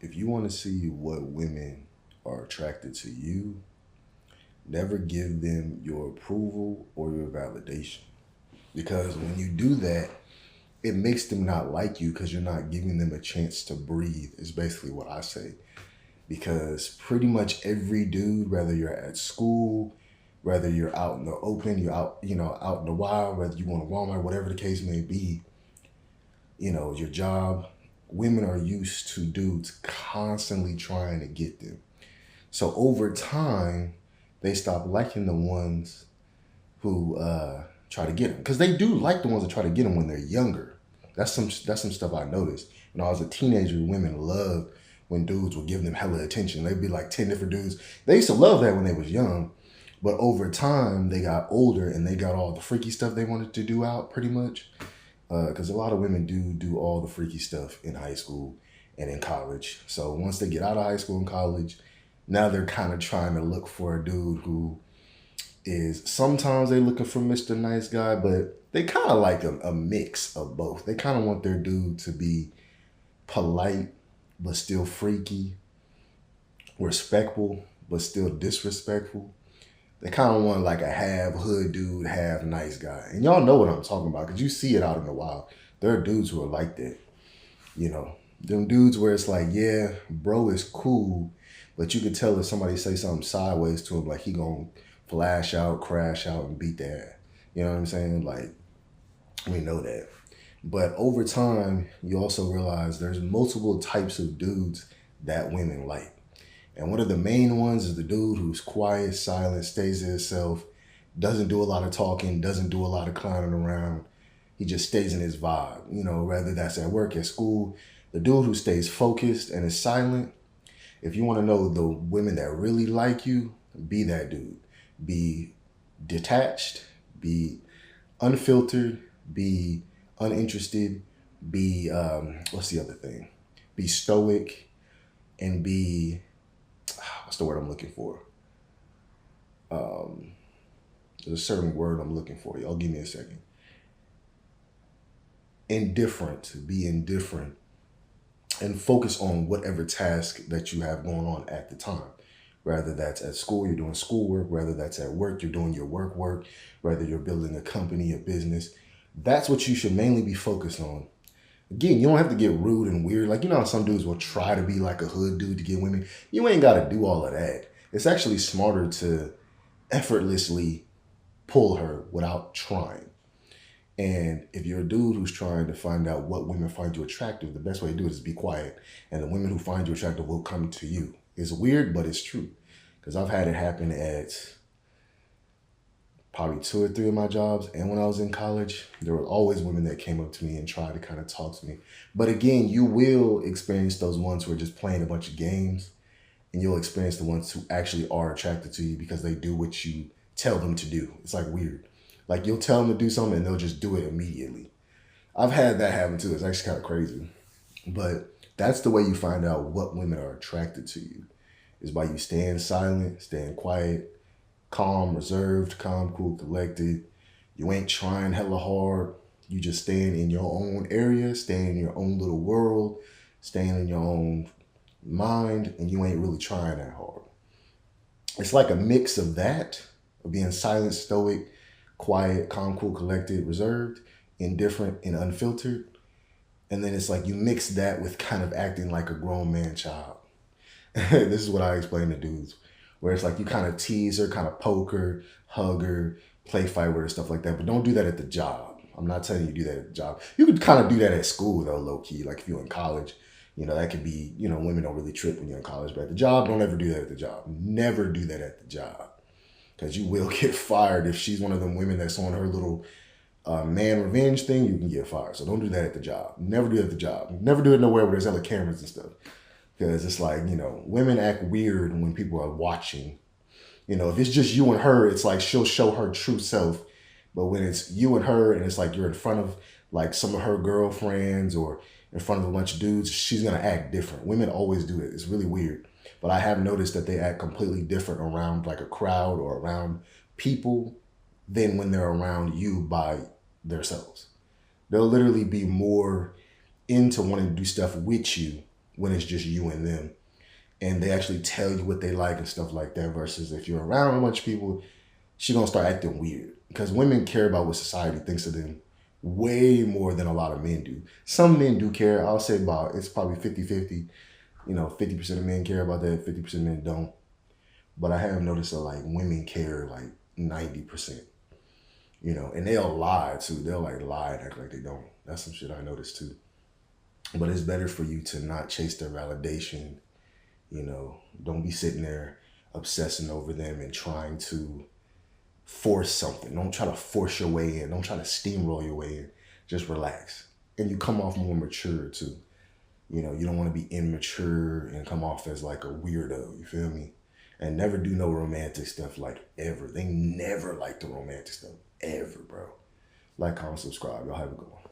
If you want to see what women are attracted to you, never give them your approval or your validation. Because when you do that, it makes them not like you because you're not giving them a chance to breathe, is basically what I say. Because pretty much every dude, whether you're at school, whether you're out in the open, you're out, out in the wild, whether you want to Walmart, whatever the case may be, your job, women are used to dudes constantly trying to get them. So over time, they stop liking the ones who try to get them because they do like the ones that try to get them when they're younger. That's some stuff I noticed when I was a teenager. Women loved when dudes would give them hella attention. They'd be like 10 different dudes. They used to love that when they was young, but over time they got older and they got all the freaky stuff they wanted to do out pretty much. Because a lot of women do all the freaky stuff in high school and in college. So once they get out of high school and college, now they're kind of trying to look for a dude who is sometimes they looking for Mr. Nice Guy, but they kind of like a mix of both. They kind of want their dude to be polite but still freaky, respectful but still disrespectful. They kind of want like a half hood dude, half nice guy. And y'all know what I'm talking about because you see it out in the wild. There are dudes who are like that. You know, them dudes where it's like, yeah, bro is cool, but you could tell if somebody say something sideways to him, like he gonna flash out, crash out, and beat their ass. You know what I'm saying? Like, we know that. But over time, you also realize there's multiple types of dudes that women like. And one of the main ones is the dude who's quiet, silent, stays to himself, doesn't do a lot of talking, doesn't do a lot of clowning around. He just stays in his vibe, whether that's at work, at school. The dude who stays focused and is silent. If you want to know the women that really like you, be that dude. Be detached, be unfiltered, be uninterested, be, what's the other thing? Be stoic and be, what's the word I'm looking for? There's a certain word I'm looking for. Y'all give me a second. Indifferent, be indifferent and focus on whatever task that you have going on at the time. Whether that's at school, you're doing schoolwork, whether that's at work, you're doing your work, whether you're building a company, a business. That's what you should mainly be focused on. Again, you don't have to get rude and weird. Like, how some dudes will try to be like a hood dude to get women. You ain't got to do all of that. It's actually smarter to effortlessly pull her without trying. And if you're a dude who's trying to find out what women find you attractive, the best way to do it is be quiet. And the women who find you attractive will come to you. It's weird, but it's true. Because I've had it happen at probably 2 or 3 of my jobs. And when I was in college, there were always women that came up to me and tried to kind of talk to me. But again, you will experience those ones who are just playing a bunch of games. And you'll experience the ones who actually are attracted to you because they do what you tell them to do. It's like weird. Like you'll tell them to do something and they'll just do it immediately. I've had that happen too. It's actually kind of crazy. But that's the way you find out what women are attracted to you, is by you staying silent, staying quiet, calm, reserved, calm, cool, collected. You ain't trying hella hard. You just staying in your own area, staying in your own little world, staying in your own mind, and you ain't really trying that hard. It's like a mix of that, of being silent, stoic, quiet, calm, cool, collected, reserved, indifferent, and unfiltered. And then it's like you mix that with kind of acting like a grown man child. This is what I explain to dudes, where it's like you kind of tease her, kind of poke her, hug her, play fight with her, stuff like that. But don't do that at the job. I'm not telling you to do that at the job. You could kind of do that at school though, low key. Like if you're in college, that could be, women don't really trip when you're in college. But at the job, don't ever do that at the job. Never do that at the job. Because you will get fired. If she's one of them women that's on her little man revenge thing, you can get fired. So don't do that at the job. Never do it at the job. Never do it nowhere where there's other cameras and stuff. Because it's like, women act weird when people are watching. If it's just you and her, it's like she'll show her true self. But when it's you and her and it's like you're in front of like some of her girlfriends or in front of a bunch of dudes, she's going to act different. Women always do it. It's really weird. But I have noticed that they act completely different around like a crowd or around people than when they're around you by themselves. They'll literally be more into wanting to do stuff with you when it's just you and them. And they actually tell you what they like and stuff like that. Versus if you're around a bunch of people, she gonna start acting weird. Because women care about what society thinks of them way more than a lot of men do. Some men do care. I'll say about, it's probably 50-50. 50% of men care about that, 50% of men don't. But I have noticed that like women care like 90%. And they'll lie too. They'll like lie and act like they don't. That's some shit I noticed too. But it's better for you to not chase their validation. Don't be sitting there obsessing over them and trying to force something. Don't try to force your way in. Don't try to steamroll your way in. Just relax. And you come off more mature too. You don't want to be immature and come off as like a weirdo. You feel me? And never do no romantic stuff like ever. They never like the romantic stuff ever, bro. Like, comment, subscribe. Y'all have a good one.